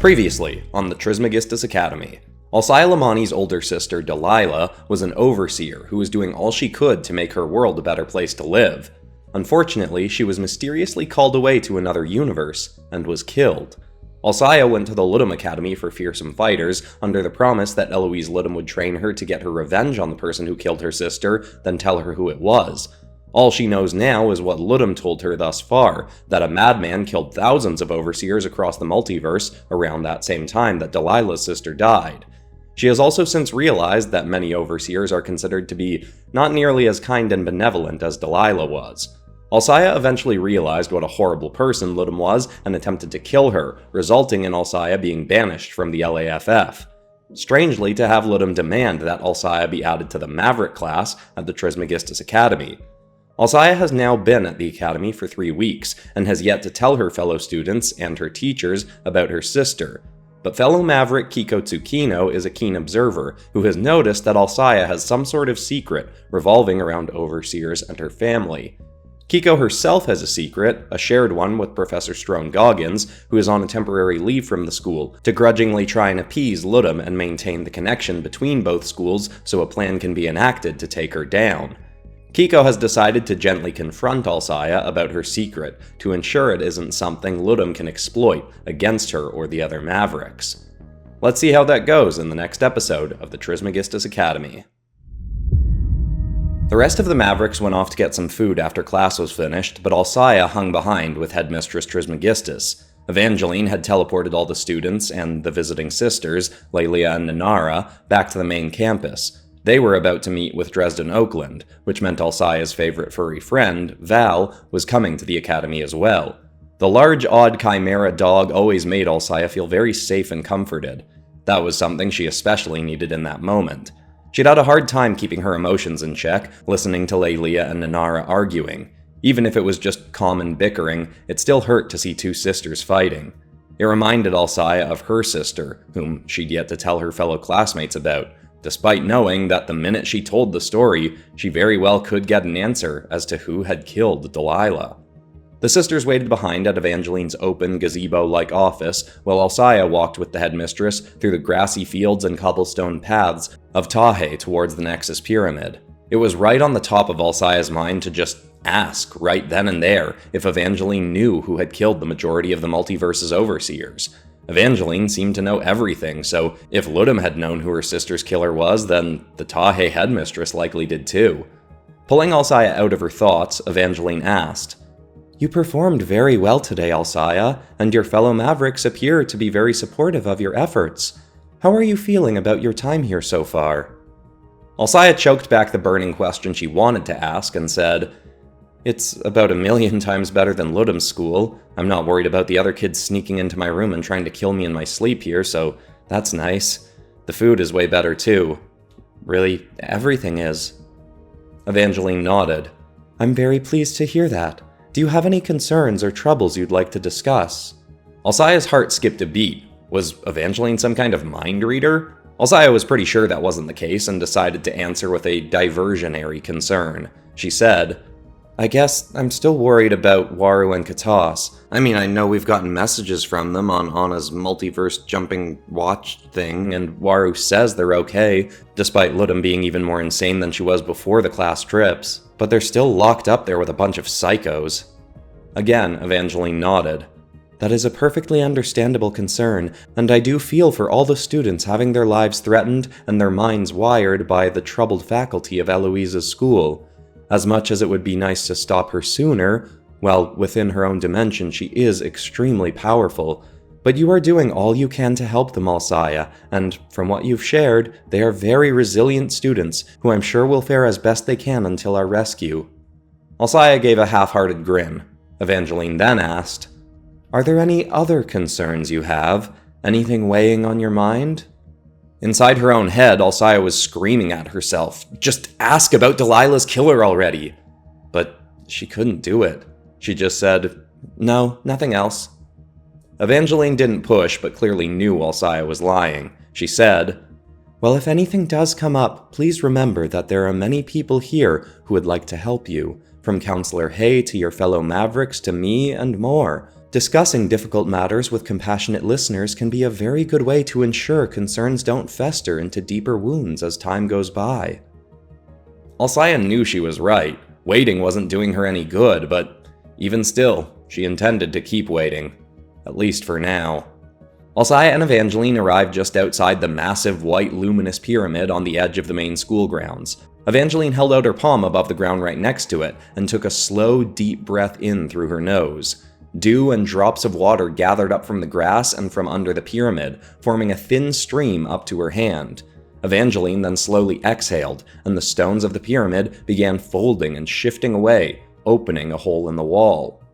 Previously, on the Trismegistus Academy, Alsaya Laghmani's older sister, Delilah, was an overseer who was doing all she could to make her world a better place to live. Unfortunately, she was mysteriously called away to another universe, and was killed. Alsaya went to the Ludum Academy for fearsome fighters, under the promise that Eloise Ludum would train her to get her revenge on the person who killed her sister, then tell her who it was. All she knows now is what Ludum told her thus far, that a madman killed thousands of overseers across the multiverse around that same time that Delilah's sister died. She has also since realized that many overseers are considered to be not nearly as kind and benevolent as Delilah was. Alsaya eventually realized what a horrible person Ludum was and attempted to kill her, resulting in Alsaya being banished from the LAFF. Strangely to have Ludum demand that Alsaya be added to the Maverick class at the Trismegistus Academy. Alsaya has now been at the Academy for 3 weeks, and has yet to tell her fellow students and her teachers about her sister. But fellow Maverick Kiko Tsukino is a keen observer, who has noticed that Alsaya has some sort of secret revolving around overseers and her family. Kiko herself has a secret, a shared one with Professor Strone Goggins, who is on a temporary leave from the school, to grudgingly try and appease Ludum and maintain the connection between both schools so a plan can be enacted to take her down. Kiko has decided to gently confront Alsaya about her secret, to ensure it isn't something Ludum can exploit against her or the other Mavericks. Let's see how that goes in the next episode of the Trismegistus Academy. The rest of the Mavericks went off to get some food after class was finished, but Alsaya hung behind with Headmistress Trismegistus. Evangeline had teleported all the students and the visiting sisters, Lelia and Nanara, back to the main campus. They were about to meet with Dresden Oakland, which meant Alsaya's favorite furry friend, Val, was coming to the academy as well. The large, odd chimera dog always made Alsaya feel very safe and comforted. That was something she especially needed in that moment. She'd had a hard time keeping her emotions in check, listening to Lelia and Nanara arguing. Even if it was just common bickering, it still hurt to see two sisters fighting. It reminded Alsaya of her sister, whom she'd yet to tell her fellow classmates about, despite knowing that the minute she told the story, she very well could get an answer as to who had killed Delilah. The sisters waited behind at Evangeline's open, gazebo-like office, while Alsaya walked with the headmistress through the grassy fields and cobblestone paths of Tahe towards the Nexus Pyramid. It was right on the top of Alsaya's mind to just ask, right then and there, if Evangeline knew who had killed the majority of the multiverse's overseers. Evangeline seemed to know everything, so if Ludum had known who her sister's killer was, then the Tahe headmistress likely did too. Pulling Alsaya out of her thoughts, Evangeline asked, "You performed very well today, Alsaya, and your fellow Mavericks appear to be very supportive of your efforts. How are you feeling about your time here so far?" Alsaya choked back the burning question she wanted to ask and said, "It's about 1,000,000 times better than Ludum's school. I'm not worried about the other kids sneaking into my room and trying to kill me in my sleep here, so that's nice. The food is way better too. Really, everything is." Evangeline nodded. "I'm very pleased to hear that. Do you have any concerns or troubles you'd like to discuss?" Alsaya's heart skipped a beat. Was Evangeline some kind of mind reader? Alsaya was pretty sure that wasn't the case and decided to answer with a diversionary concern. She said, "I guess I'm still worried about Waru and Katas. I mean, I know we've gotten messages from them on Anna's multiverse jumping watch thing, and Waru says they're okay, despite Ludum being even more insane than she was before the class trips. But they're still locked up there with a bunch of psychos." Again, Evangeline nodded. "That is a perfectly understandable concern, and I do feel for all the students having their lives threatened and their minds wired by the troubled faculty of Eloise's school. As much as it would be nice to stop her sooner, well, within her own dimension she is extremely powerful, but you are doing all you can to help them, Alsaya, and from what you've shared, they are very resilient students, who I'm sure will fare as best they can until our rescue." Alsaya gave a half-hearted grin. Evangeline then asked, "Are there any other concerns you have? Anything weighing on your mind?" Inside her own head, Alsaya was screaming at herself, "Just ask about Delilah's killer already!" But she couldn't do it. She just said, "No, nothing else." Evangeline didn't push, but clearly knew Alsaya was lying. She said, "Well, if anything does come up, please remember that there are many people here who would like to help you, from Counselor Hay to your fellow Mavericks to me and more. Discussing difficult matters with compassionate listeners can be a very good way to ensure concerns don't fester into deeper wounds as time goes by. Alsaya knew she was right. Waiting wasn't doing her any good, but even still, she intended to keep waiting. At least for now. Alsaya and Evangeline arrived just outside the massive white luminous pyramid on the edge of the main school grounds. Evangeline held out her palm above the ground right next to it and took a slow, deep breath in through her nose. Dew and drops of water gathered up from the grass and from under the pyramid, forming a thin stream up to her hand. Evangeline then slowly exhaled, and the stones of the pyramid began folding and shifting away, opening a hole in the wall.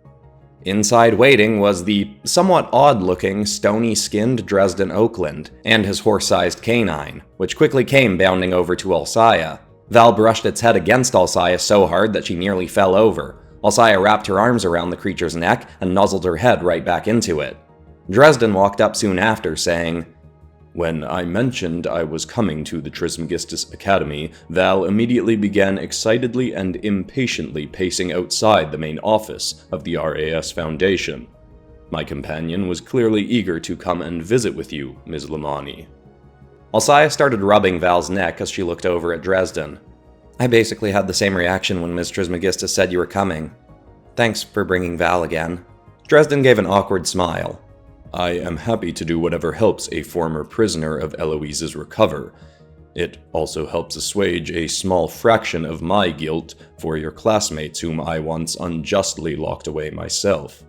Inside waiting was the somewhat odd-looking, stony-skinned Dresden Oakland, and his horse-sized canine, which quickly came bounding over to Alsaya. Val brushed its head against Alsaya so hard that she nearly fell over. Alsaya wrapped her arms around the creature's neck and nuzzled her head right back into it. Dresden walked up soon after, saying, "When I mentioned I was coming to the Trismegistus Academy, Val immediately began excitedly and impatiently pacing outside the main office of the RAS Foundation. My companion was clearly eager to come and visit with you, Ms. Laghmani." Alsaya started rubbing Val's neck as she looked over at Dresden. "I basically had the same reaction when Ms. Trismegistus said you were coming. Thanks for bringing Val again." Dresden gave an awkward smile. "I am happy to do whatever helps a former prisoner of Eloise's recover. It also helps assuage a small fraction of my guilt for your classmates whom I once unjustly locked away myself."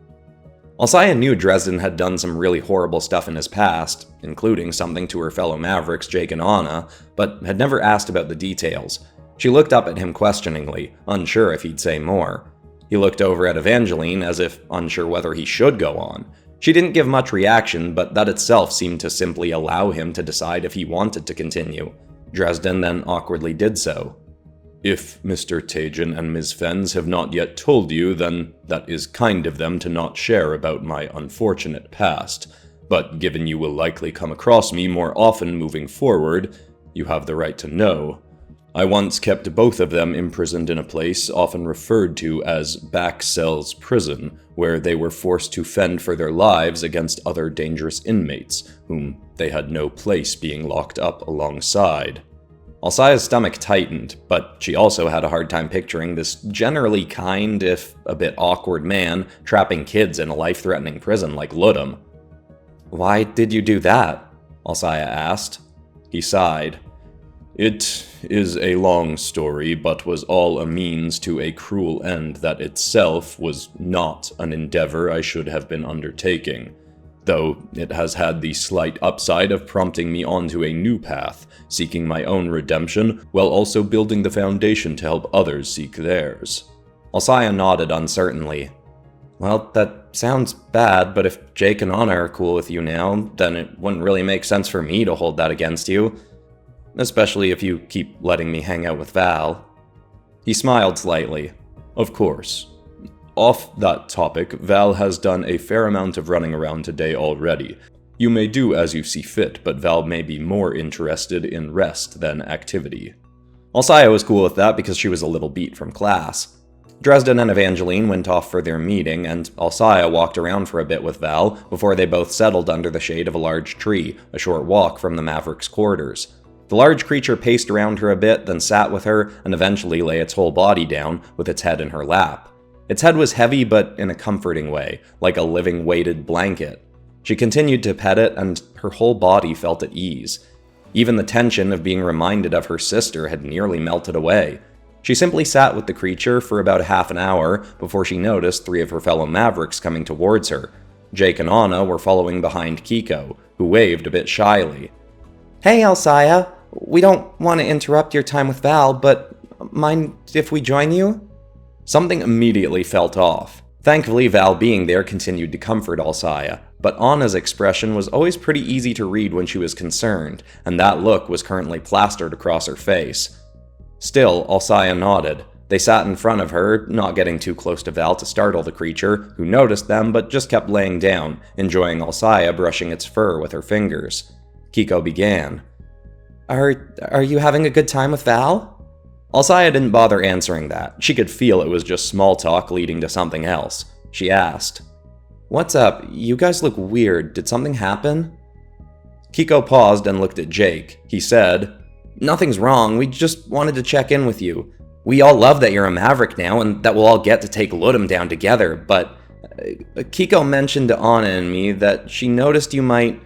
Alsaya knew Dresden had done some really horrible stuff in his past, including something to her fellow Mavericks Jake and Anna, but had never asked about the details. She looked up at him questioningly, unsure if he'd say more. He looked over at Evangeline as if unsure whether he should go on. She didn't give much reaction, but that itself seemed to simply allow him to decide if he wanted to continue. Dresden then awkwardly did so. "If Mr. Tajan and Ms. Fens have not yet told you, then that is kind of them to not share about my unfortunate past. But given you will likely come across me more often moving forward, you have the right to know. I once kept both of them imprisoned in a place often referred to as Back Cells Prison, where they were forced to fend for their lives against other dangerous inmates, whom they had no place being locked up alongside." Alsaya's stomach tightened, but she also had a hard time picturing this generally kind, if a bit awkward man trapping kids in a life-threatening prison like Ludum. "Why did you do that?" Alsaya asked. He sighed. "It is a long story, but was all a means to a cruel end that itself was not an endeavor I should have been undertaking, though it has had the slight upside of prompting me onto a new path, seeking my own redemption, while also building the foundation to help others seek theirs." Alsaya nodded uncertainly. "Well, that sounds bad, but if Jake and Anna are cool with you now, then it wouldn't really make sense for me to hold that against you. Especially if you keep letting me hang out with Val." He smiled slightly. "Of course. Off that topic, Val has done a fair amount of running around today already. You may do as you see fit, but Val may be more interested in rest than activity." Alsaya was cool with that because she was a little beat from class. Dresden and Evangeline went off for their meeting, and Alsaya walked around for a bit with Val before they both settled under the shade of a large tree, a short walk from the Maverick's quarters. The large creature paced around her a bit, then sat with her, and eventually lay its whole body down, with its head in her lap. Its head was heavy, but in a comforting way, like a living weighted blanket. She continued to pet it, and her whole body felt at ease. Even the tension of being reminded of her sister had nearly melted away. She simply sat with the creature for about half an hour before she noticed 3 of her fellow Mavericks coming towards her. Jake and Anna were following behind Kiko, who waved a bit shyly. "Hey, Alsaya! We don't want to interrupt your time with Val, but mind if we join you?" Something immediately felt off. Thankfully, Val being there continued to comfort Alsaya, but Anna's expression was always pretty easy to read when she was concerned, and that look was currently plastered across her face. Still, Alsaya nodded. They sat in front of her, not getting too close to Val to startle the creature, who noticed them but just kept laying down, enjoying Alsaya brushing its fur with her fingers. Kiko began. Are you having a good time with Val?" Alsaya didn't bother answering that. She could feel it was just small talk leading to something else. She asked, "What's up? You guys look weird. Did something happen?" Kiko paused and looked at Jake. He said, "Nothing's wrong. We just wanted to check in with you. We all love that you're a maverick now and that we'll all get to take Ludum down together, but Kiko mentioned to Anna and me that she noticed you might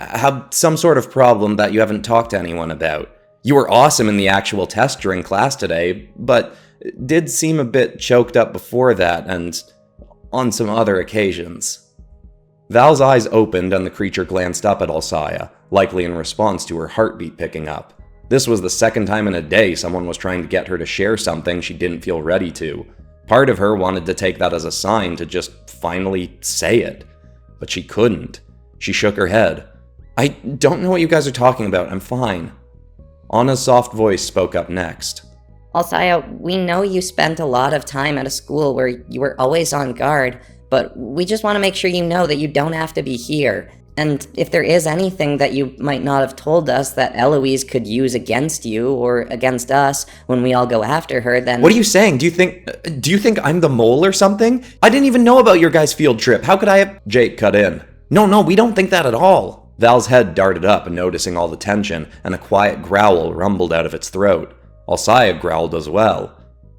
have some sort of problem that you haven't talked to anyone about. You were awesome in the actual test during class today, but did seem a bit choked up before that and on some other occasions." Val's eyes opened and the creature glanced up at Alsaya, likely in response to her heartbeat picking up. This was the second time in a day someone was trying to get her to share something she didn't feel ready to. Part of her wanted to take that as a sign to just finally say it, but she couldn't. She shook her head. "I don't know what you guys are talking about. I'm fine." Anna's soft voice spoke up next. Alsaya, we know you spent a lot of time at a school where you were always on guard, but we just want to make sure you know that you don't have to be here. And if there is anything that you might not have told us that Eloise could use against you or against us when we all go after her, then— "What are you saying? Do you think I'm the mole or something? I didn't even know about your guys' field trip. How could I have—" Jake cut in. No, we don't think that at all." Val's head darted up, noticing all the tension, and a quiet growl rumbled out of its throat. Alsaya growled as well.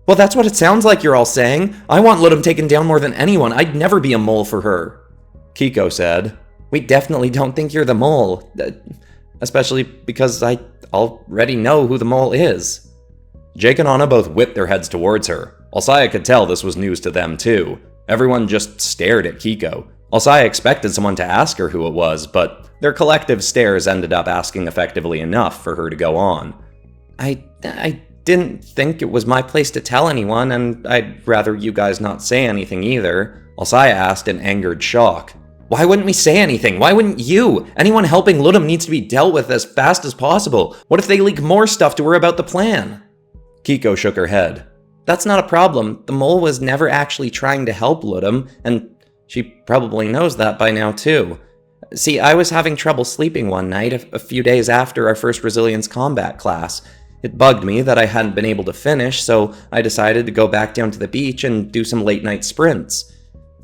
"Well, that's what it sounds like you're all saying. I want Ludum taken down more than anyone. I'd never be a mole for her." Kiko said, "We definitely don't think you're the mole, especially because I already know who the mole is." Jake and Anna both whipped their heads towards her. Alsaya could tell this was news to them too. Everyone just stared at Kiko. Alsaya expected someone to ask her who it was, but their collective stares ended up asking effectively enough for her to go on. I didn't think it was my place to tell anyone, and I'd rather you guys not say anything either," Alsaya asked in angered shock. "Why wouldn't we say anything? Why wouldn't you? Anyone helping Ludum needs to be dealt with as fast as possible. What if they leak more stuff to her about the plan?" Kiko shook her head. "That's not a problem. The mole was never actually trying to help Ludum, and she probably knows that by now too. See, I was having trouble sleeping one night a few days after our first resilience combat class. It bugged me that I hadn't been able to finish, so I decided to go back down to the beach and do some late-night sprints.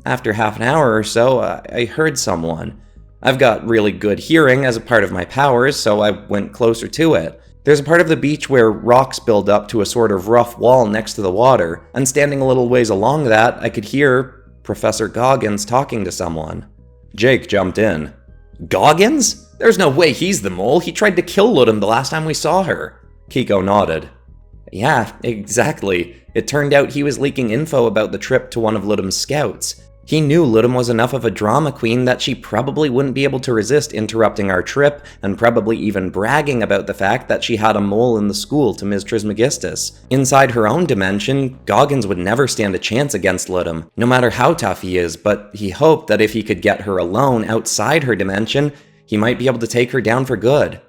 After half an hour or so, I heard someone. I've got really good hearing as a part of my powers, so I went closer to it. There's a part of the beach where rocks build up to a sort of rough wall next to the water, and standing a little ways along that, I could hear Professor Goggins talking to someone." Jake jumped in. "Goggins? There's no way he's the mole. He tried to kill Ludum the last time we saw her." Kiko nodded. "Yeah, exactly. It turned out he was leaking info about the trip to one of Ludum's scouts. He knew Ludum was enough of a drama queen that she probably wouldn't be able to resist interrupting our trip, and probably even bragging about the fact that she had a mole in the school to Ms. Trismegistus. Inside her own dimension, Goggins would never stand a chance against Ludum, no matter how tough he is, but he hoped that if he could get her alone outside her dimension, he might be able to take her down for good.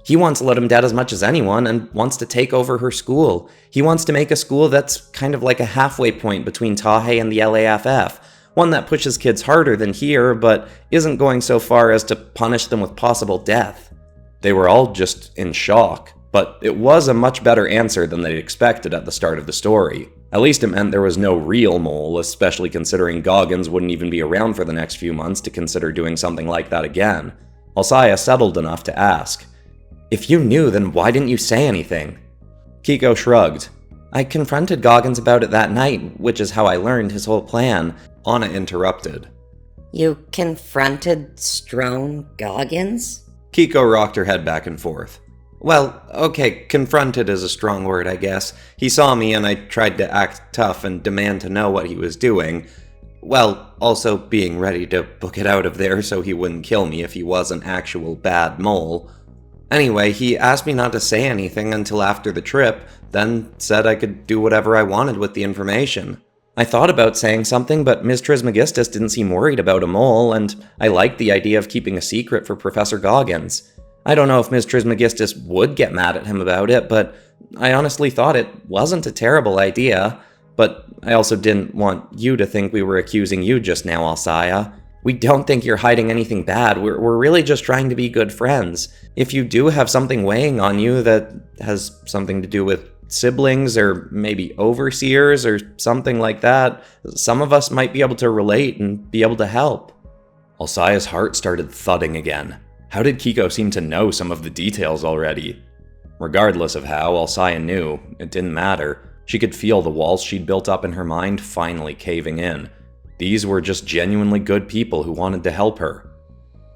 He wants Ludum dead as much as anyone and wants to take over her school. He wants to make a school that's kind of like a halfway point between Tahe and the LAFF. One that pushes kids harder than here, but isn't going so far as to punish them with possible death." They were all just in shock, but it was a much better answer than they'd expected at the start of the story. At least it meant there was no real mole, especially considering Goggins wouldn't even be around for the next few months to consider doing something like that again. Alsaya settled enough to ask, "If you knew, then why didn't you say anything?" Kiko shrugged. "I confronted Goggins about it that night, which is how I learned his whole plan." Anna interrupted. "You confronted Strone Goggins?" Kiko rocked her head back and forth. "Well, okay, confronted is a strong word, I guess. He saw me and I tried to act tough and demand to know what he was doing. Well, also being ready to book it out of there so he wouldn't kill me if he was an actual bad mole. Anyway, he asked me not to say anything until after the trip, then said I could do whatever I wanted with the information. I thought about saying something, but Ms. Trismegistus didn't seem worried about a mole, and I liked the idea of keeping a secret for Professor Goggins. I don't know if Ms. Trismegistus would get mad at him about it, but I honestly thought it wasn't a terrible idea. But I also didn't want you to think we were accusing you just now, Alsaya. We don't think you're hiding anything bad. We're really just trying to be good friends. If you do have something weighing on you that has something to do with siblings or maybe overseers or something like that. Some of us might be able to relate and be able to help. Alsaya's heart started thudding again. How did Kiko seem to know some of the details already? Regardless of how, Alsaya knew, it didn't matter. She could feel the walls she'd built up in her mind finally caving in. These were just genuinely good people who wanted to help her.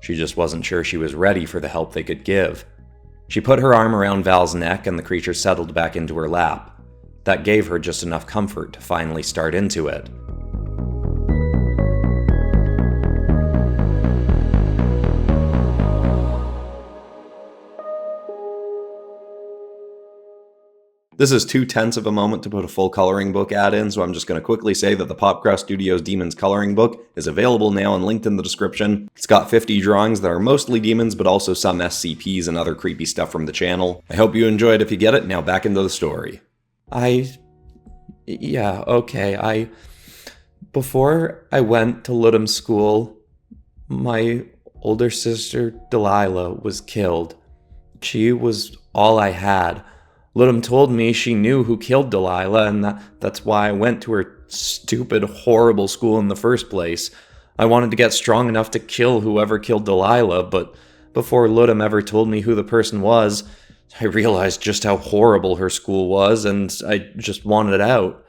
She just wasn't sure she was ready for the help they could give. She put her arm around Val's neck and the creature settled back into her lap. That gave her just enough comfort to finally start into it. This is 2/10 of a moment to put a full coloring book ad in, so I'm just going to quickly say that the PopCross Studios Demons coloring book is available now and linked in the description. It's got 50 drawings that are mostly demons, but also some SCPs and other creepy stuff from the channel. I hope you enjoy it if you get it. Now back into the story. Before I went to Ludum School, my older sister Delilah was killed. She was all I had. Ludum told me she knew who killed Delilah, and that's why I went to her stupid, horrible school in the first place. I wanted to get strong enough to kill whoever killed Delilah, but before Ludum ever told me who the person was, I realized just how horrible her school was, and I just wanted out.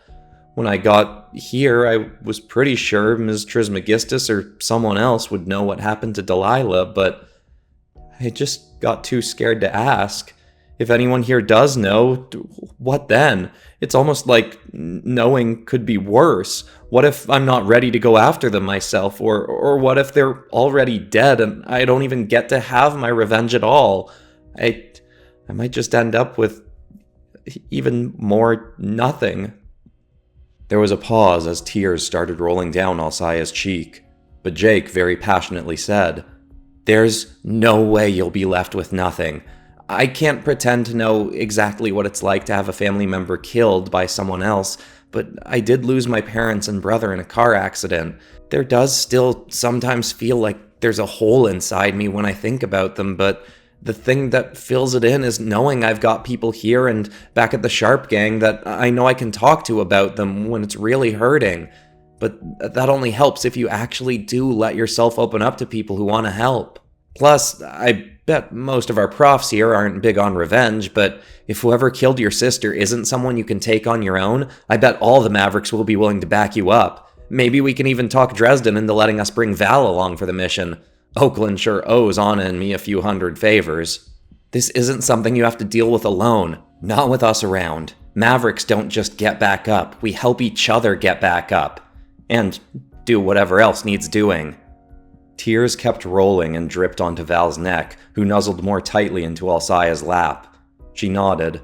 When I got here, I was pretty sure Ms. Trismegistus or someone else would know what happened to Delilah, but I just got too scared to ask. If anyone here does know, what then? It's almost like knowing could be worse. What if I'm not ready to go after them myself? Or what if they're already dead and I don't even get to have my revenge at all? I might just end up with even more nothing. There was a pause as tears started rolling down Alsaya's cheek, but Jake very passionately said, "There's no way you'll be left with nothing. I can't pretend to know exactly what it's like to have a family member killed by someone else, but I did lose my parents and brother in a car accident. There does still sometimes feel like there's a hole inside me when I think about them, but the thing that fills it in is knowing I've got people here and back at the Sharp Gang that I know I can talk to about them when it's really hurting. But that only helps if you actually do let yourself open up to people who want to help. Plus, I bet most of our profs here aren't big on revenge, but if whoever killed your sister isn't someone you can take on your own, I bet all the Mavericks will be willing to back you up. Maybe we can even talk Dresden into letting us bring Val along for the mission. Oakland sure owes Anna and me a few hundred favors. This isn't something you have to deal with alone, not with us around. Mavericks don't just get back up, we help each other get back up. And do whatever else needs doing." Tears kept rolling and dripped onto Val's neck, who nuzzled more tightly into Alsaya's lap. She nodded.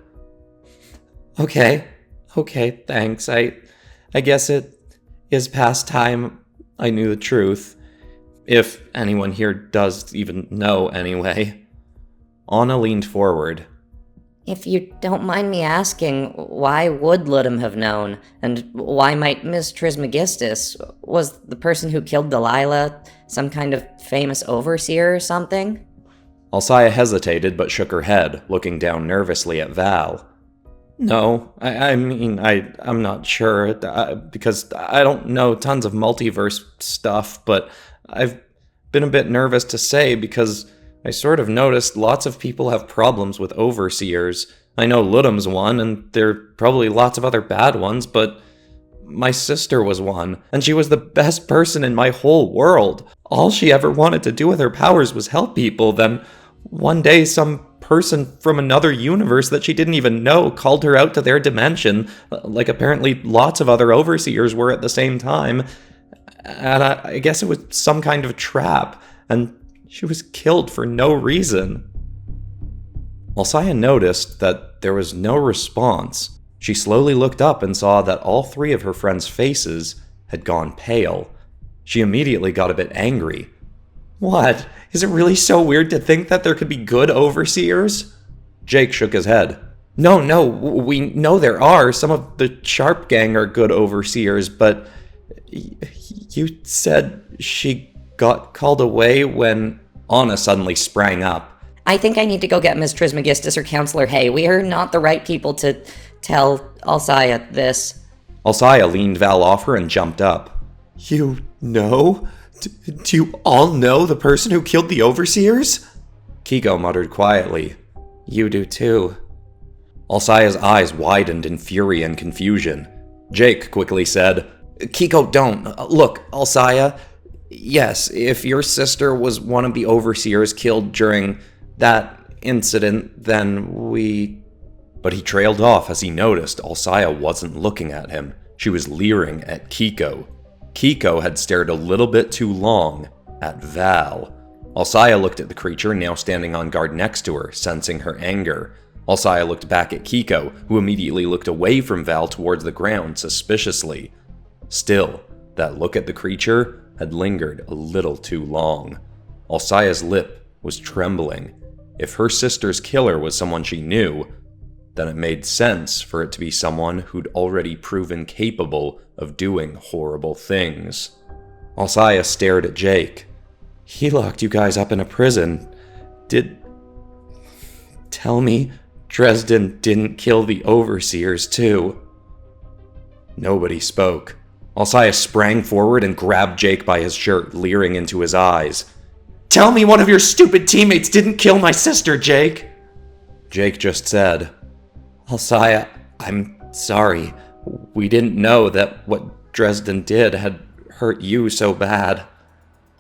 Okay, thanks. I guess it is past time I knew the truth. If anyone here does even know anyway. Anna leaned forward. If you don't mind me asking, why would Ludum have known? And why might Miss Trismegistus? Was the person who killed Delilah some kind of famous overseer or something? Alsaya hesitated but shook her head, looking down nervously at Val. No, I'm not sure, because I don't know tons of multiverse stuff, but I've been a bit nervous to say because I sort of noticed lots of people have problems with overseers. I know Ludum's one, and there are probably lots of other bad ones, but my sister was one, and she was the best person in my whole world. All she ever wanted to do with her powers was help people. Then one day some person from another universe that she didn't even know called her out to their dimension, like apparently lots of other overseers were at the same time. And I guess it was some kind of trap, and she was killed for no reason. Alsaya noticed that there was no response. She slowly looked up and saw that all three of her friends' faces had gone pale. She immediately got a bit angry. What? Is it really so weird to think that there could be good overseers? Jake shook his head. No, we know there are. Some of the Sharp Gang are good overseers, but you said she got called away when... Anna suddenly sprang up. I think I need to go get Miss Trismegistus or Counselor Hay. We are not the right people to tell Alsaya this. Alsaya leaned Val off her and jumped up. You know? Do you all know the person who killed the overseers? Kiko muttered quietly. You do too. Alsaya's eyes widened in fury and confusion. Jake quickly said, Kiko, don't. Look, Alsaya, yes, if your sister was one of the overseers killed during that incident, then we... But he trailed off as he noticed Alsaya wasn't looking at him. She was leering at Kiko. Kiko had stared a little bit too long at Val. Alsaya looked at the creature now standing on guard next to her, sensing her anger. Alsaya looked back at Kiko, who immediately looked away from Val towards the ground suspiciously. Still, that look at the creature had lingered a little too long. Alsaya's lip was trembling. If her sister's killer was someone she knew, then it made sense for it to be someone who'd already proven capable of doing horrible things. Alsaya stared at Jake. He locked you guys up in a prison. Tell me Dresden didn't kill the overseers too. Nobody spoke. Alsaya sprang forward and grabbed Jake by his shirt, leering into his eyes. Tell me one of your stupid teammates didn't kill my sister, Jake! Jake just said, Alsaya, I'm sorry. We didn't know that what Dresden did had hurt you so bad.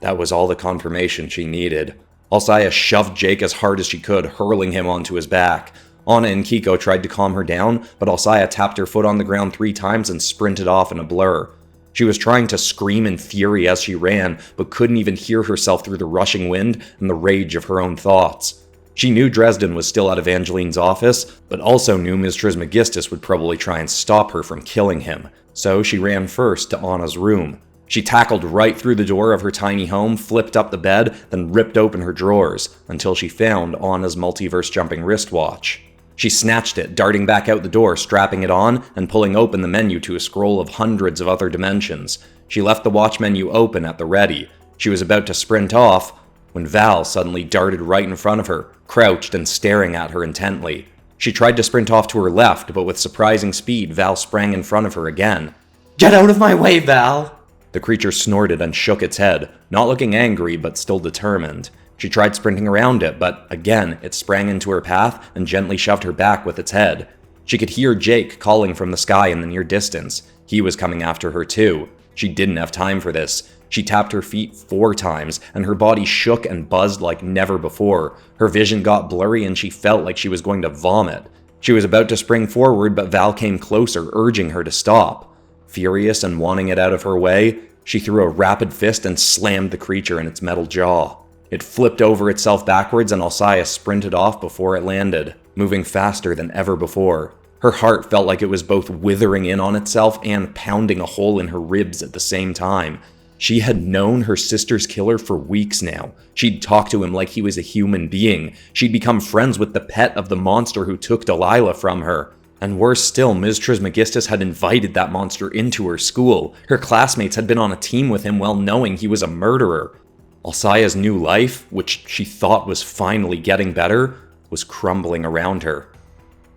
That was all the confirmation she needed. Alsaya shoved Jake as hard as she could, hurling him onto his back. Anna and Kiko tried to calm her down, but Alsaya tapped her foot on the ground 3 times and sprinted off in a blur. She was trying to scream in fury as she ran, but couldn't even hear herself through the rushing wind and the rage of her own thoughts. She knew Dresden was still at Evangeline's office, but also knew Ms. Trismegistus would probably try and stop her from killing him, so she ran first to Anna's room. She tackled right through the door of her tiny home, flipped up the bed, then ripped open her drawers, until she found Anna's multiverse-jumping wristwatch. She snatched it, darting back out the door, strapping it on, and pulling open the menu to a scroll of hundreds of other dimensions. She left the watch menu open at the ready. She was about to sprint off, when Val suddenly darted right in front of her, crouched and staring at her intently. She tried to sprint off to her left, but with surprising speed, Val sprang in front of her again. Get out of my way, Val! The creature snorted and shook its head, not looking angry but still determined. She tried sprinting around it, but again, it sprang into her path and gently shoved her back with its head. She could hear Jake calling from the sky in the near distance. He was coming after her too. She didn't have time for this. She tapped her feet 4 times, and her body shook and buzzed like never before. Her vision got blurry and she felt like she was going to vomit. She was about to spring forward, but Val came closer, urging her to stop. Furious and wanting it out of her way, she threw a rapid fist and slammed the creature in its metal jaw. It flipped over itself backwards and Alsaya sprinted off before it landed, moving faster than ever before. Her heart felt like it was both withering in on itself and pounding a hole in her ribs at the same time. She had known her sister's killer for weeks now. She'd talked to him like he was a human being. She'd become friends with the pet of the monster who took Delilah from her. And worse still, Ms. Trismegistus had invited that monster into her school. Her classmates had been on a team with him well knowing he was a murderer. Alsaya's new life, which she thought was finally getting better, was crumbling around her.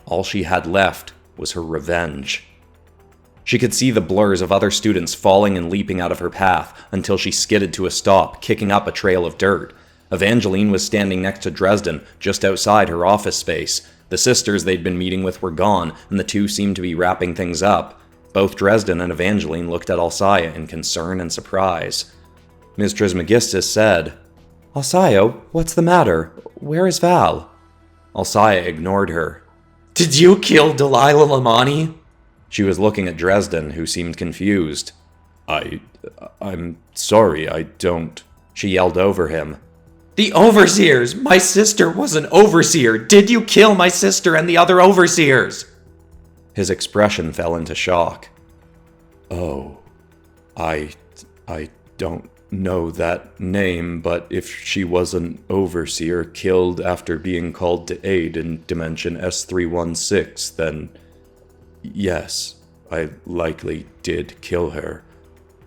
All she had left was her revenge. She could see the blurs of other students falling and leaping out of her path until she skidded to a stop, kicking up a trail of dirt. Evangeline was standing next to Dresden, just outside her office space. The sisters they'd been meeting with were gone, and the two seemed to be wrapping things up. Both Dresden and Evangeline looked at Alsaya in concern and surprise. Ms. Trismegistus said, Alsaya, what's the matter? Where is Val? Alsaya ignored her. Did you kill Alsaya Laghmani? She was looking at Dresden, who seemed confused. I'm sorry, I don't... She yelled over him. The overseers! My sister was an overseer! Did you kill my sister and the other overseers? His expression fell into shock. Oh, I don't know that name, but if she was an overseer killed after being called to aid in Dimension S316, then yes, I likely did kill her.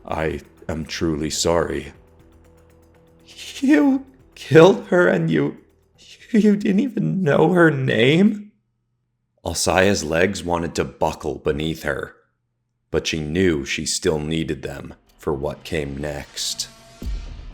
I am truly sorry. You killed her and you didn't even know her name? Alsaya's legs wanted to buckle beneath her, but she knew she still needed them for what came next.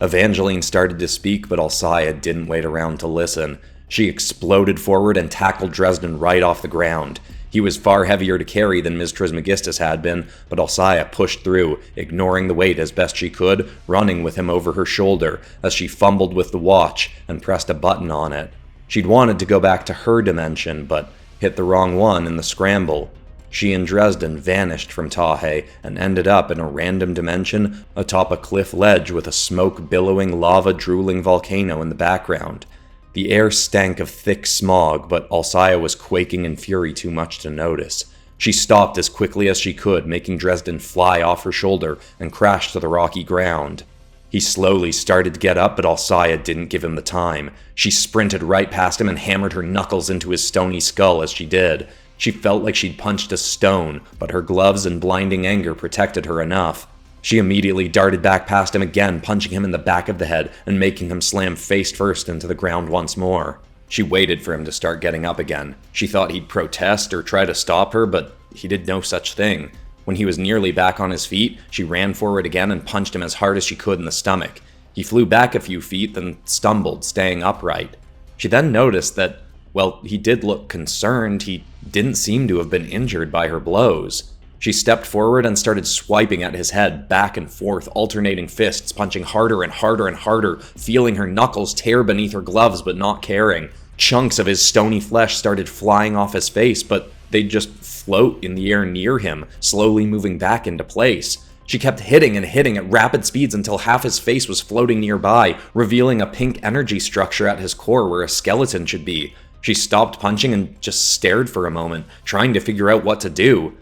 Evangeline started to speak, but Alsaya didn't wait around to listen. She exploded forward and tackled Dresden right off the ground. He was far heavier to carry than Ms. Trismegistus had been, but Alsaya pushed through, ignoring the weight as best she could, running with him over her shoulder as she fumbled with the watch and pressed a button on it. She'd wanted to go back to her dimension, but hit the wrong one in the scramble. She and Dresden vanished from Tahe and ended up in a random dimension atop a cliff ledge with a smoke-billowing, lava-drooling volcano in the background. The air stank of thick smog, but Alsaya was quaking in fury too much to notice. She stopped as quickly as she could, making Dresden fly off her shoulder and crash to the rocky ground. He slowly started to get up, but Alsaya didn't give him the time. She sprinted right past him and hammered her knuckles into his stony skull as she did. She felt like she'd punched a stone, but her gloves and blinding anger protected her enough. She immediately darted back past him again, punching him in the back of the head and making him slam face first into the ground once more. She waited for him to start getting up again. She thought he'd protest or try to stop her, but he did no such thing. When he was nearly back on his feet, she ran forward again and punched him as hard as she could in the stomach. He flew back a few feet, then stumbled, staying upright. She then noticed that, well, he did look concerned. He didn't seem to have been injured by her blows. She stepped forward and started swiping at his head, back and forth, alternating fists, punching harder and harder and harder, feeling her knuckles tear beneath her gloves but not caring. Chunks of his stony flesh started flying off his face, but they'd just float in the air near him, slowly moving back into place. She kept hitting and hitting at rapid speeds until half his face was floating nearby, revealing a pink energy structure at his core where a skeleton should be. She stopped punching and just stared for a moment, trying to figure out what to do.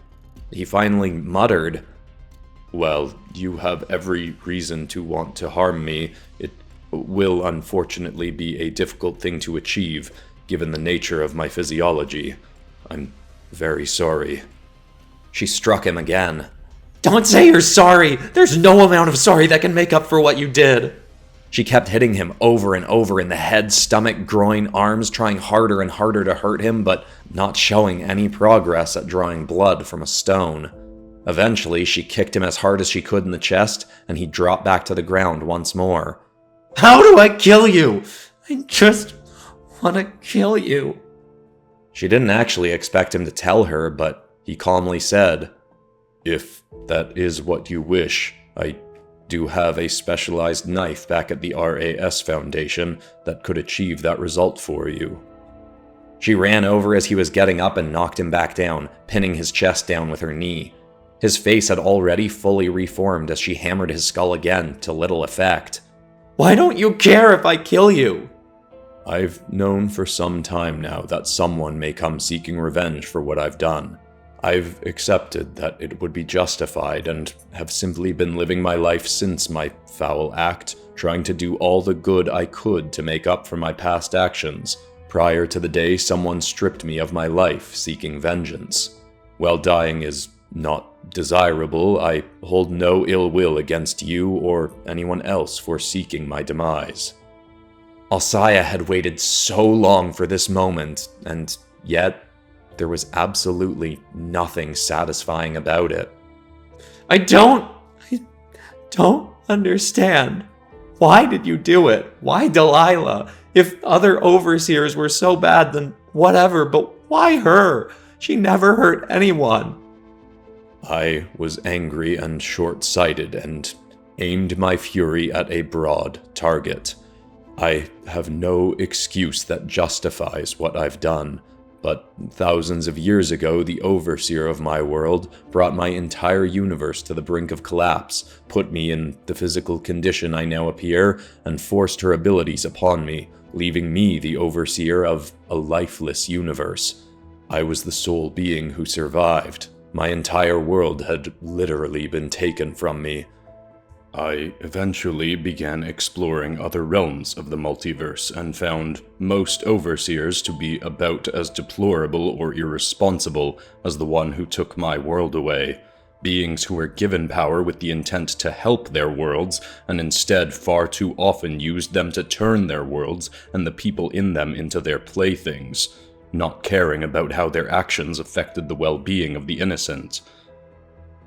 He finally muttered, "Well, you have every reason to want to harm me. It will unfortunately be a difficult thing to achieve, given the nature of my physiology. I'm very sorry." She struck him again. "Don't say you're sorry! There's no amount of sorry that can make up for what you did!" She kept hitting him over and over in the head, stomach, groin, arms, trying harder and harder to hurt him, but not showing any progress at drawing blood from a stone. Eventually, she kicked him as hard as she could in the chest, and he dropped back to the ground once more. "How do I kill you? I just want to kill you." She didn't actually expect him to tell her, but he calmly said, "If that is what you wish, I do have a specialized knife back at the RAS Foundation that could achieve that result for you." She ran over as he was getting up and knocked him back down, pinning his chest down with her knee. His face had already fully reformed as she hammered his skull again, to little effect. "Why don't you care if I kill you?" "I've known for some time now that someone may come seeking revenge for what I've done. I've accepted that it would be justified and have simply been living my life since my foul act, trying to do all the good I could to make up for my past actions, prior to the day someone stripped me of my life seeking vengeance. While dying is not desirable, I hold no ill will against you or anyone else for seeking my demise." Alsaya had waited so long for this moment, and yet there was absolutely nothing satisfying about it. I don't understand. Why did you do it? Why Delilah? If other overseers were so bad, then whatever, but why her? She never hurt anyone." "I was angry and short-sighted and aimed my fury at a broad target. I have no excuse that justifies what I've done. But thousands of years ago, the overseer of my world brought my entire universe to the brink of collapse, put me in the physical condition I now appear, and forced her abilities upon me, leaving me the overseer of a lifeless universe. I was the sole being who survived. My entire world had literally been taken from me. I eventually began exploring other realms of the multiverse and found most overseers to be about as deplorable or irresponsible as the one who took my world away. Beings who were given power with the intent to help their worlds, and instead far too often used them to turn their worlds and the people in them into their playthings. not caring about how their actions affected the well-being of the innocent.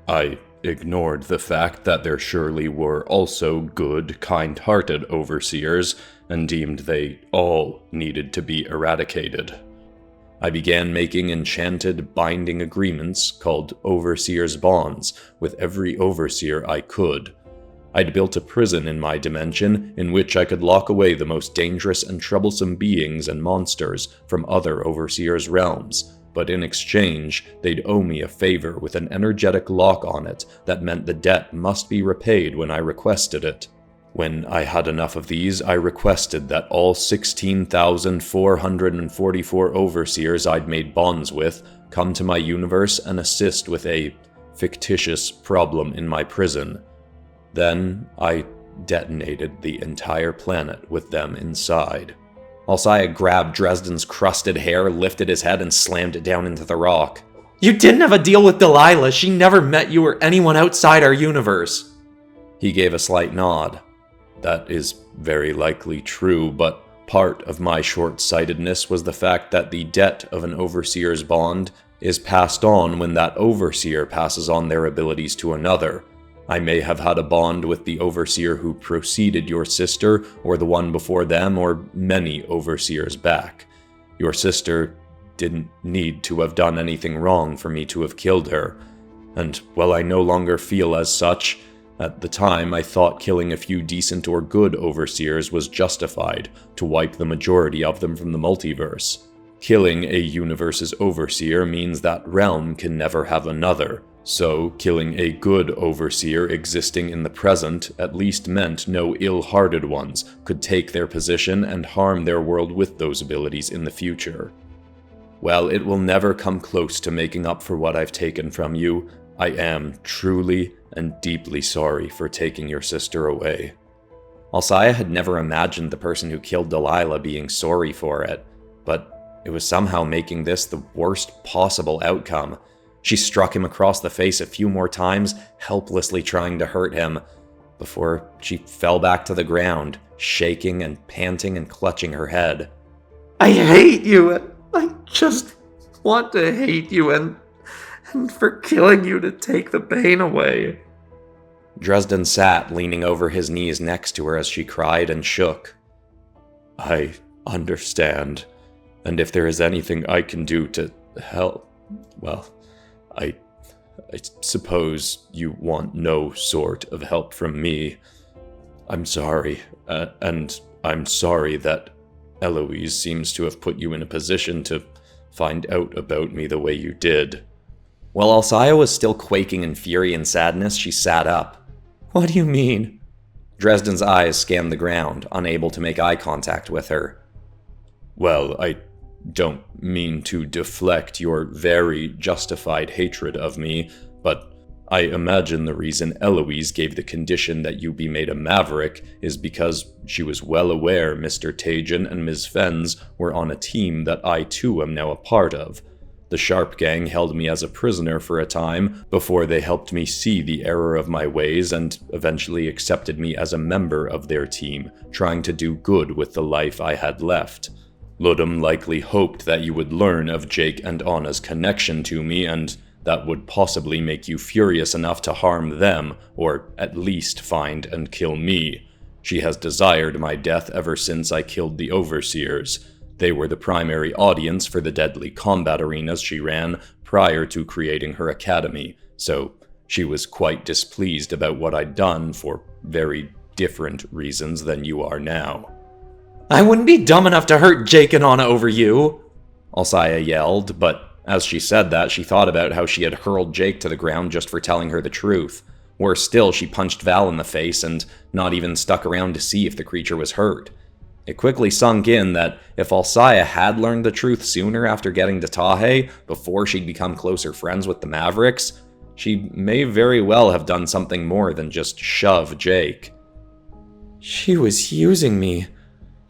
I ignored the fact that there surely were also good, kind-hearted overseers, and deemed they all needed to be eradicated. I began making enchanted binding agreements called Overseer's Bonds with every overseer I could. I'd built a prison in my dimension in which I could lock away the most dangerous and troublesome beings and monsters from other overseers' realms, but in exchange, they'd owe me a favor with an energetic lock on it that meant the debt must be repaid when I requested it. When I had enough of these, I requested that all 16,444 overseers I'd made bonds with come to my universe and assist with a fictitious problem in my prison. Then I detonated the entire planet with them inside. Alsaya grabbed Dresden's crusted hair, lifted his head, and slammed it down into the rock. You didn't have a deal with Delilah. She never met you or anyone outside our universe. He gave a slight nod. That is very likely true, but part of my short-sightedness was the fact that the debt of an overseer's bond is passed on when that overseer passes on their abilities to another. I may have had a bond with the overseer who preceded your sister, or the one before them, or many overseers back. Your sister didn't need to have done anything wrong for me to have killed her, and while I no longer feel as such, at the time I thought killing a few decent or good overseers was justified to wipe the majority of them from the multiverse. Killing a universe's overseer means that realm can never have another. So, killing a good overseer existing in the present at least meant no ill-hearted ones could take their position and harm their world with those abilities in the future. While it will never come close to making up for what I've taken from you, I am truly and deeply sorry for taking your sister away. Alsaya had never imagined the person who killed Delilah being sorry for it, but it was somehow making this the worst possible outcome. She struck him across the face a few more times, helplessly trying to hurt him, before she fell back to the ground, shaking and panting and clutching her head. I hate you! I just want to hate you and for killing you to take the pain away. Dresden sat, leaning over his knees next to her as she cried and shook. I understand, and if there is anything I can do to help, well, I suppose you want no sort of help from me. I'm sorry, and I'm sorry that Eloise seems to have put you in a position to find out about me the way you did. While Alsaya was still quaking in fury and sadness, she sat up. What do you mean? Dresden's eyes scanned the ground, unable to make eye contact with her. Well, I don't mean to deflect your very justified hatred of me, but I imagine the reason Eloise gave the condition that you be made a maverick is because she was well aware Mr. Tajan and Ms. Fens were on a team that I too am now a part of. The Sharp Gang held me as a prisoner for a time before they helped me see the error of my ways and eventually accepted me as a member of their team, trying to do good with the life I had left. Ludum likely hoped that you would learn of Jake and Anna's connection to me, and that would possibly make you furious enough to harm them, or at least find and kill me. She has desired my death ever since I killed the Overseers. They were the primary audience for the deadly combat arenas she ran prior to creating her academy, so she was quite displeased about what I'd done for very different reasons than you are now. I wouldn't be dumb enough to hurt Jake and Anna over you, Alsaya yelled, but as she said that, she thought about how she had hurled Jake to the ground just for telling her the truth. Worse still, she punched Val in the face and not even stuck around to see if the creature was hurt. It quickly sunk in that if Alsaya had learned the truth sooner after getting to Tahe, before she'd become closer friends with the Mavericks, she may very well have done something more than just shove Jake. She was using me.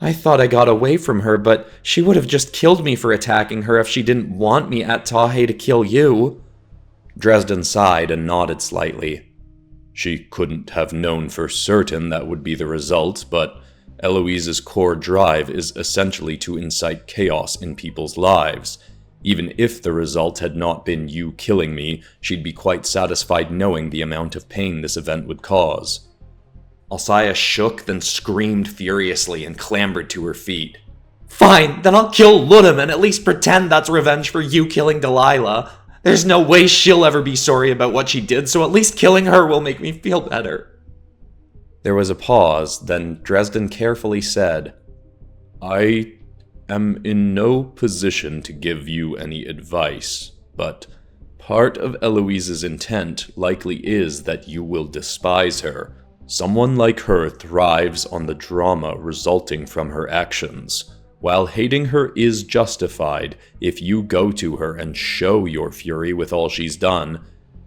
I thought I got away from her, but she would have just killed me for attacking her if she didn't want me at Tahe to kill you. Dresden sighed and nodded slightly. She couldn't have known for certain that would be the result, but Eloise's core drive is essentially to incite chaos in people's lives. Even if the result had not been you killing me, she'd be quite satisfied knowing the amount of pain this event would cause. Alsaya shook, then screamed furiously and clambered to her feet. Fine, then I'll kill Ludum and at least pretend that's revenge for you killing Delilah. There's no way she'll ever be sorry about what she did, so at least killing her will make me feel better. There was a pause, then Dresden carefully said, I am in no position to give you any advice, but part of Eloise's intent likely is that you will despise her. Someone like her thrives on the drama resulting from her actions. While hating her is justified, if you go to her and show your fury with all she's done,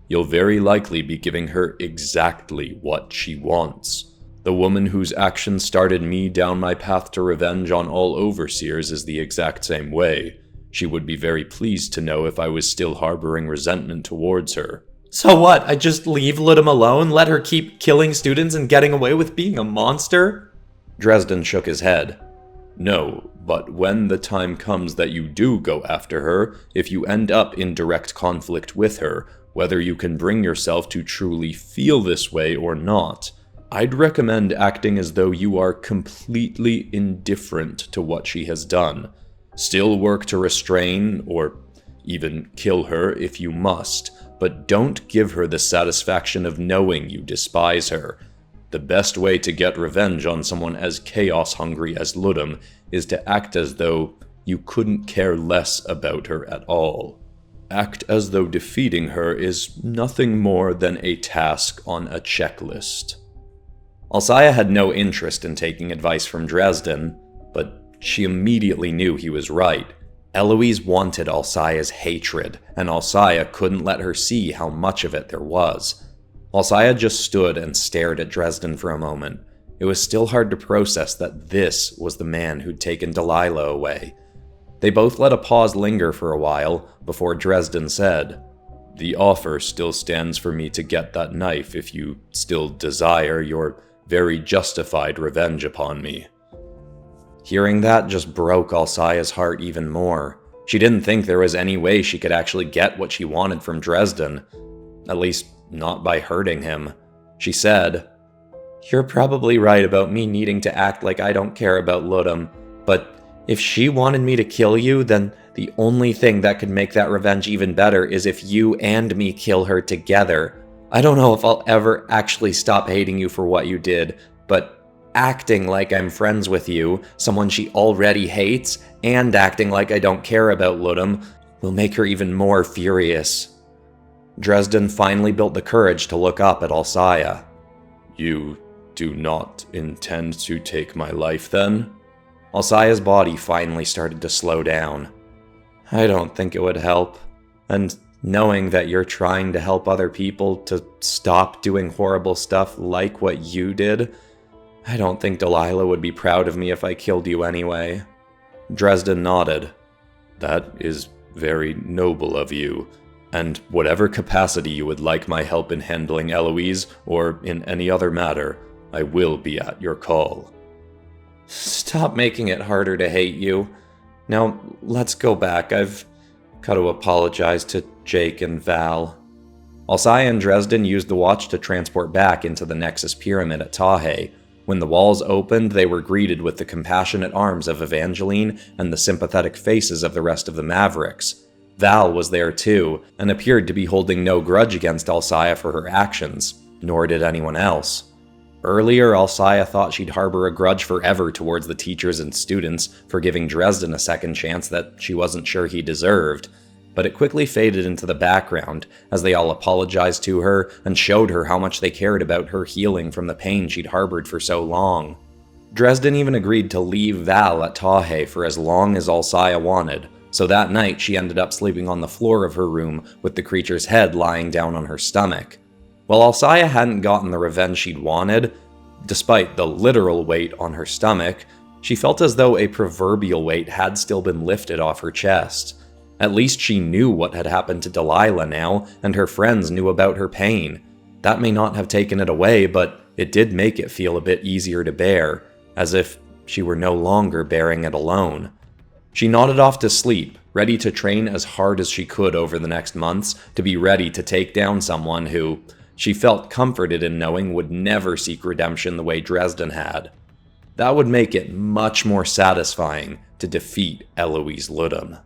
you'll very likely be giving her exactly what she wants. The woman whose actions started me down my path to revenge on all overseers is the exact same way. She would be very pleased to know if I was still harboring resentment towards her. So what, I just leave Ludum alone, let her keep killing students and getting away with being a monster? Dresden shook his head. No, but when the time comes that you do go after her, if you end up in direct conflict with her, whether you can bring yourself to truly feel this way or not, I'd recommend acting as though you are completely indifferent to what she has done. Still work to restrain, or even kill her if you must, but don't give her the satisfaction of knowing you despise her. The best way to get revenge on someone as chaos-hungry as Ludum is to act as though you couldn't care less about her at all. Act as though defeating her is nothing more than a task on a checklist. Alsaya had no interest in taking advice from Dresden, but she immediately knew he was right. Eloise wanted Alsaya's hatred, and Alsaya couldn't let her see how much of it there was. Alsaya just stood and stared at Dresden for a moment. It was still hard to process that this was the man who'd taken Delilah away. They both let a pause linger for a while before Dresden said, "The offer still stands for me to get that knife if you still desire your very justified revenge upon me." Hearing that just broke Alsaya's heart even more. She didn't think there was any way she could actually get what she wanted from Dresden. At least, not by hurting him. She said, "You're probably right about me needing to act like I don't care about Ludum, but if she wanted me to kill you, then the only thing that could make that revenge even better is if you and me kill her together. I don't know if I'll ever actually stop hating you for what you did, but acting like I'm friends with you, someone she already hates, and acting like I don't care about Ludum will make her even more furious." Dresden finally built the courage to look up at Alsaya. "You do not intend to take my life, then?" Alsaya's body finally started to slow down. "I don't think it would help. And knowing that you're trying to help other people to stop doing horrible stuff like what you did, I don't think Delilah would be proud of me if I killed you anyway." Dresden nodded. "That is very noble of you. And whatever capacity you would like my help in handling Eloise, or in any other matter, I will be at your call." "Stop making it harder to hate you. Now, let's go back. I've got to apologize to Jake and Val." Alsaya and Dresden used the watch to transport back into the Nexus Pyramid at Tahe. When the walls opened, they were greeted with the compassionate arms of Evangeline and the sympathetic faces of the rest of the Mavericks. Val was there too, and appeared to be holding no grudge against Alsaya for her actions, nor did anyone else. Earlier, Alsaya thought she'd harbor a grudge forever towards the teachers and students for giving Dresden a second chance that she wasn't sure he deserved, but it quickly faded into the background as they all apologized to her and showed her how much they cared about her healing from the pain she'd harbored for so long. Dresden even agreed to leave Val at Tahe for as long as Alsaya wanted, so that night she ended up sleeping on the floor of her room with the creature's head lying down on her stomach. While Alsaya hadn't gotten the revenge she'd wanted, despite the literal weight on her stomach, she felt as though a proverbial weight had still been lifted off her chest. At least she knew what had happened to Delilah now, and her friends knew about her pain. That may not have taken it away, but it did make it feel a bit easier to bear, as if she were no longer bearing it alone. She nodded off to sleep, ready to train as hard as she could over the next months to be ready to take down someone who, she felt comforted in knowing, would never seek redemption the way Dresden had. That would make it much more satisfying to defeat Eloise Ludum.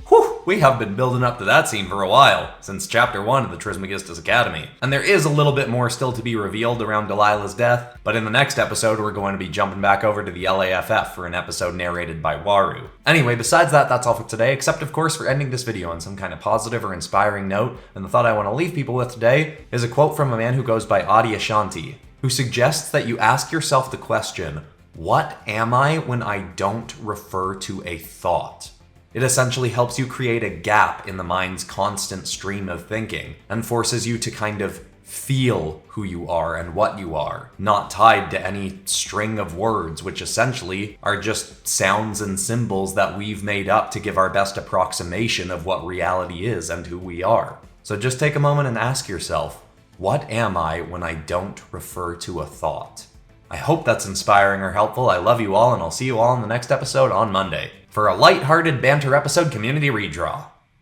Whew, we have been building up to that scene for a while, since Chapter 1 of the Trismegistus Academy. And there is a little bit more still to be revealed around Delilah's death, but in the next episode we're going to be jumping back over to the LAFF for an episode narrated by Waru. Anyway, besides that, that's all for today, except of course for ending this video on some kind of positive or inspiring note, and the thought I want to leave people with today is a quote from a man who goes by Adi Ashanti, who suggests that you ask yourself the question, what am I when I don't refer to a thought? It essentially helps you create a gap in the mind's constant stream of thinking and forces you to kind of feel who you are and what you are, not tied to any string of words, which essentially are just sounds and symbols that we've made up to give our best approximation of what reality is and who we are. So just take a moment and ask yourself, what am I when I don't refer to a thought? I hope that's inspiring or helpful. I love you all, and I'll see you all in the next episode on Monday for a light-hearted banter episode community redraw.